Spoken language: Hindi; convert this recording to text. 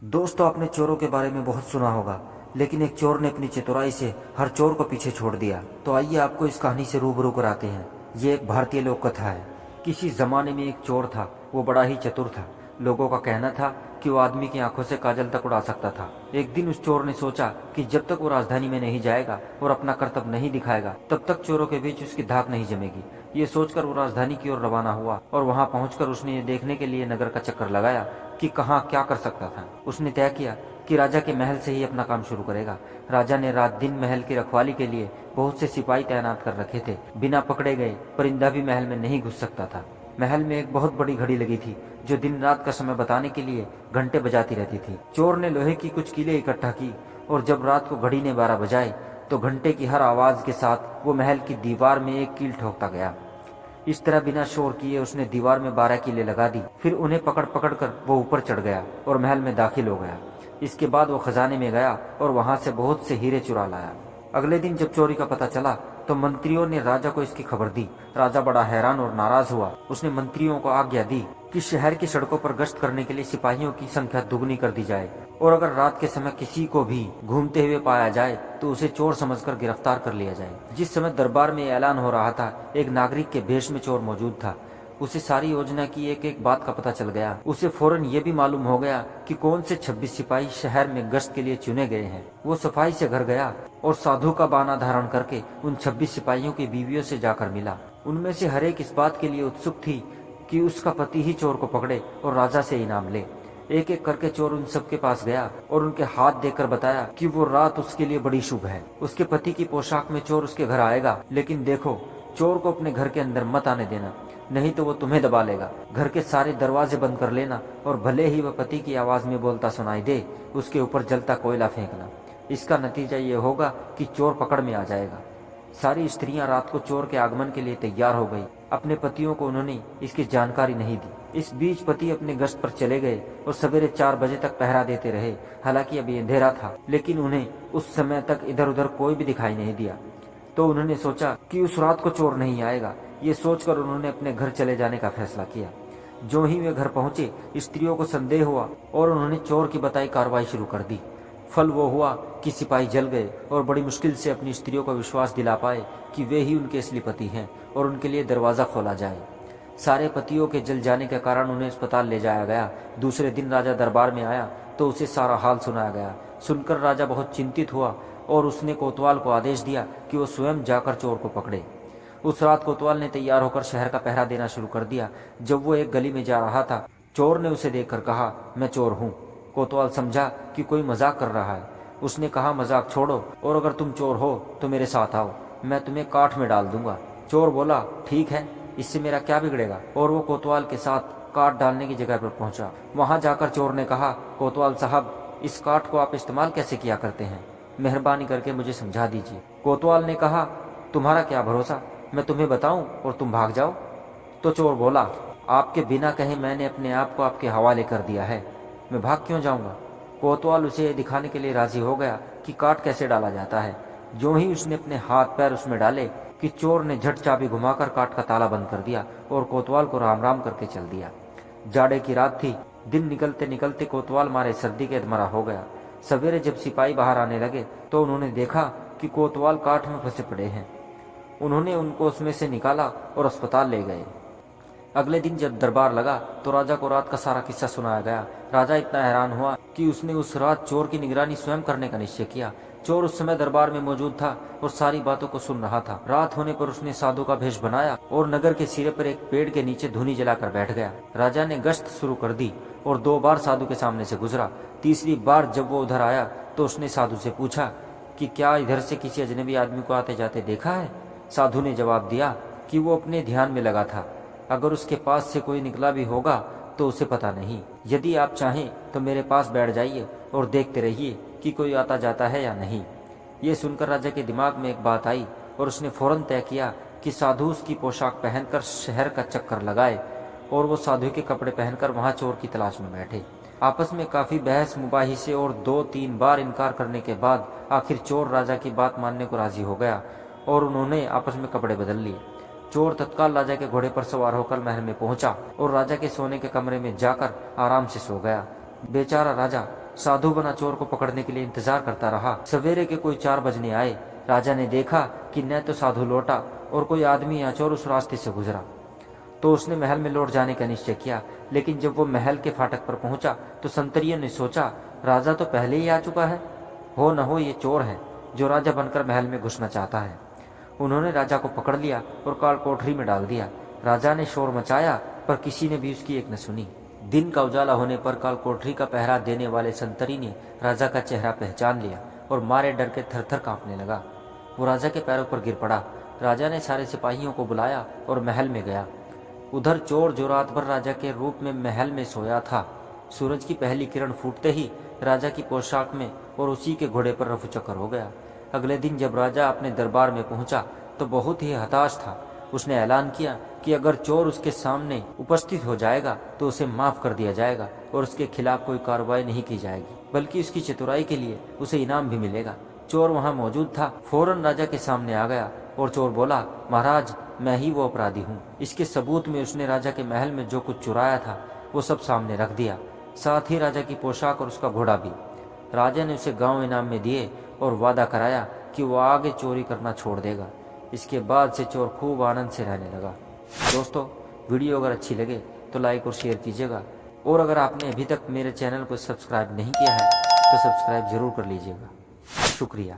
दोस्तों, आपने चोरों के बारे में बहुत सुना होगा, लेकिन एक चोर ने अपनी चतुराई से हर चोर को पीछे छोड़ दिया। तो आइए आपको इस कहानी से रूबरू कराते हैं। ये एक भारतीय लोक कथा है। किसी जमाने में एक चोर था। वो बड़ा ही चतुर था। लोगों का कहना था कि वो आदमी की आंखों से काजल तक उड़ा सकता था। एक दिन उस चोर ने सोचा कि जब तक वो राजधानी में नहीं जाएगा और अपना करतब नहीं दिखाएगा, तब तक चोरों के बीच उसकी धाक नहीं जमेगी। ये सोचकर वो राजधानी की ओर रवाना हुआ और वहां पहुंचकर उसने ये देखने के लिए नगर का चक्कर लगाया कि कहाँ क्या कर सकता था। उसने तय किया कि राजा के महल से ही अपना काम शुरू करेगा। राजा ने रात दिन महल की रखवाली के लिए बहुत से सिपाही तैनात कर रखे थे। बिना पकड़े गए परिंदा भी महल में नहीं घुस सकता था। महल में एक बहुत बड़ी घड़ी लगी थी जो दिन रात का समय बताने के लिए घंटे बजाती रहती थी। चोर ने लोहे की कुछ कीलें इकट्ठा की और जब रात को घड़ी ने 12 बजाए तो घंटे की हर आवाज के साथ वो महल की दीवार में एक कील ठोकता गया। इस तरह बिना शोर किए उसने दीवार में 12 कीलें लगा दी। फिर उन्हें पकड़ पकड़ कर वो ऊपर चढ़ गया और महल में दाखिल हो गया। इसके बाद वो खजाने में गया और वहां से बहुत से हीरे चुरा लाया। अगले दिन जब चोरी का पता चला तो मंत्रियों ने राजा को इसकी खबर दी। राजा बड़ा हैरान और नाराज हुआ। उसने मंत्रियों को आज्ञा दी कि शहर की सड़कों पर गश्त करने के लिए सिपाहियों की संख्या दुगनी कर दी जाए और अगर रात के समय किसी को भी घूमते हुए पाया जाए तो उसे चोर समझकर गिरफ्तार कर लिया जाए। जिस समय दरबार में ऐलान हो रहा था, एक नागरिक के भेष में चोर मौजूद था। उसे सारी योजना की एक एक बात का पता चल गया। उसे फौरन ये भी मालूम हो गया कि कौन से 26 सिपाही शहर में गश्त के लिए चुने गए हैं। वो सफाई से घर गया और साधु का बाना धारण करके उन 26 सिपाहियों की बीवियों से जाकर मिला। उनमें से हर एक इस बात के लिए उत्सुक थी कि उसका पति ही चोर को पकड़े और राजा से इनाम ले। एक एक करके चोर उन सब के पास गया और उनके हाथ देकर बताया कि वो रात उसके लिए बड़ी शुभ है। उसके पति की पोशाक में चोर उसके घर आएगा, लेकिन देखो, चोर को अपने घर के अंदर मत आने देना, नहीं तो वो तुम्हें दबा लेगा। घर के सारे दरवाजे बंद कर लेना और भले ही वह पति की आवाज में बोलता सुनाई दे, उसके ऊपर जलता कोयला फेंकना। इसका नतीजा ये होगा कि चोर पकड़ में आ जाएगा। सारी स्त्रियां रात को चोर के आगमन के लिए तैयार हो गई। अपने पतियों को उन्होंने इसकी जानकारी नहीं दी। इस बीच पति अपने गश्त पर चले गए और सवेरे 4 बजे तक पहरा देते रहे। हालांकि अभी अंधेरा था, लेकिन उन्हें उस समय तक इधर उधर कोई भी दिखाई नहीं दिया। तो उन्होंने सोचा कि उस रात को चोर नहीं आएगा। ये सोचकर उन्होंने अपने घर चले जाने का फैसला किया। जो ही वे घर पहुंचे, स्त्रियों को संदेह हुआ और उन्होंने चोर की बताई कार्रवाई शुरू कर दी। फल वो हुआ कि सिपाही जल गए और बड़ी मुश्किल से अपनी स्त्रियों को विश्वास दिला पाए कि वे ही उनके असली पति हैं और उनके लिए दरवाजा खोला जाए। सारे पतियों के जल जाने के कारण उन्हें अस्पताल ले जाया गया। दूसरे दिन राजा दरबार में आया तो उसे सारा हाल सुनाया गया। सुनकर राजा बहुत चिंतित हुआ और उसने कोतवाल को आदेश दिया कि वो स्वयं जाकर चोर को पकड़े। उस रात कोतवाल ने तैयार होकर शहर का पहरा देना शुरू कर दिया। जब वो एक गली में जा रहा था, चोर ने उसे देखकर कहा, मैं चोर हूँ। कोतवाल समझा कि कोई मजाक कर रहा है। उसने कहा, मजाक छोड़ो और अगर तुम चोर हो तो मेरे साथ आओ, मैं तुम्हें काठ में डाल दूंगा। चोर बोला, ठीक है, इससे मेरा क्या बिगड़ेगा। और वो कोतवाल के साथ काठ डालने की जगह पर पहुंचा। वहां जाकर चोर ने कहा, कोतवाल साहब, इस काठ को आप इस्तेमाल कैसे किया करते हैं? मेहरबानी करके मुझे समझा दीजिए। कोतवाल ने कहा, तुम्हारा क्या भरोसा, मैं तुम्हें बताऊं और तुम भाग जाओ। तो चोर बोला, आपके बिना कहे मैंने अपने आप को आपके हवाले कर दिया है, मैं भाग क्यों जाऊंगा। कोतवाल उसे दिखाने के लिए राजी हो गया कि काठ कैसे डाला जाता है। जो ही उसने अपने हाथ पैर उसमें डाले कि चोर ने झट चाबी घुमाकर काठ का ताला बंद कर दिया और कोतवाल को राम राम करके चल दिया। जाड़े की रात थी। दिन निकलते निकलते कोतवाल मारे सर्दी के अधमरा हो गया। सवेरे जब सिपाही बाहर आने लगे तो उन्होंने देखा कि कोतवाल काठ में फंसे पड़े हैं। उन्होंने उनको उसमें से निकाला और अस्पताल ले गए। अगले दिन जब दरबार लगा तो राजा को रात का सारा किस्सा सुनाया गया। राजा इतना हैरान हुआ कि उसने उस रात चोर की निगरानी स्वयं करने का निश्चय किया। चोर उस समय दरबार में मौजूद था और सारी बातों को सुन रहा था। रात होने पर उसने साधु का भेष बनाया और नगर के सिरे पर एक पेड़ के नीचे धूनी जलाकर बैठ गया। राजा ने गश्त शुरू कर दी और 2 बार साधु के सामने से गुजरा। तीसरी बार जब वो उधर आया तो उसने साधु से पूछा कि क्या इधर से किसी अजनबी आदमी को आते जाते देखा है? साधु ने जवाब दिया कि वो अपने ध्यान में लगा था, अगर उसके पास से कोई निकला भी होगा तो उसे पता नहीं। यदि आप चाहें तो मेरे पास बैठ जाइए और देखते रहिए कि कोई आता जाता है या नहीं। ये सुनकर राजा के दिमाग में एक बात आई और उसने फौरन तय किया कि साधु उसकी पोशाक पहनकर शहर का चक्कर लगाए और वो साधु के कपड़े पहनकर वहां चोर की तलाश में बैठे। आपस में काफी बहस मुबाहिसे और 2-3 बार इनकार करने के बाद आखिर चोर राजा की बात मानने को राजी हो गया और उन्होंने आपस में कपड़े बदल लिए। चोर तत्काल राजा के घोड़े पर सवार होकर महल में पहुंचा और राजा के सोने के कमरे में जाकर आराम से सो गया। बेचारा राजा साधु बना चोर को पकड़ने के लिए इंतजार करता रहा। सवेरे के कोई 4 बजने आए। राजा ने देखा कि न तो साधु लौटा और कोई आदमी या चोर उस रास्ते से गुजरा, तो उसने महल में लौट जाने का निश्चय किया। लेकिन जब वो महल के फाटक पर पहुंचा तो संतरियों ने सोचा, राजा तो पहले ही आ चुका है, हो न हो ये चोर है जो राजा बनकर महल में घुसना चाहता है। उन्होंने राजा को पकड़ लिया और काल कोठरी में डाल दिया। राजा ने शोर मचाया पर किसी ने भी उसकी एक न सुनी। दिन का उजाला होने पर काल कोठरी का पहरा देने वाले संतरी ने राजा का चेहरा पहचान लिया और मारे डर के थर थर कांपने लगा। वो राजा के पैरों पर गिर पड़ा। राजा ने सारे सिपाहियों को बुलाया और महल में गया। उधर चोर जो रात भर राजा के रूप में महल में सोया था, सूरज की पहली किरण फूटते ही राजा की पोशाक में और उसी के घोड़े पर रफूचक्कर हो गया। अगले दिन जब राजा अपने दरबार में पहुंचा तो बहुत ही हताश था। उसने ऐलान किया कि अगर चोर उसके सामने उपस्थित हो जाएगा तो उसे माफ कर दिया जाएगा और उसके खिलाफ कोई कार्रवाई नहीं की जाएगी, बल्कि उसकी चतुराई के लिए उसे इनाम भी मिलेगा। चोर वहां मौजूद था, फौरन राजा के सामने आ गया और चोर बोला, महाराज मैं ही वो अपराधी हूँ। इसके सबूत में उसने राजा के महल में जो कुछ चुराया था वो सब सामने रख दिया, साथ ही राजा की पोशाक और उसका घोड़ा भी। राजा ने उसे गांव इनाम में दिए और वादा कराया कि वो आगे चोरी करना छोड़ देगा। इसके बाद से चोर खूब आनंद से रहने लगा। दोस्तों, वीडियो अगर अच्छी लगे तो लाइक और शेयर कीजिएगा, और अगर आपने अभी तक मेरे चैनल को सब्सक्राइब नहीं किया है तो सब्सक्राइब जरूर कर लीजिएगा। शुक्रिया।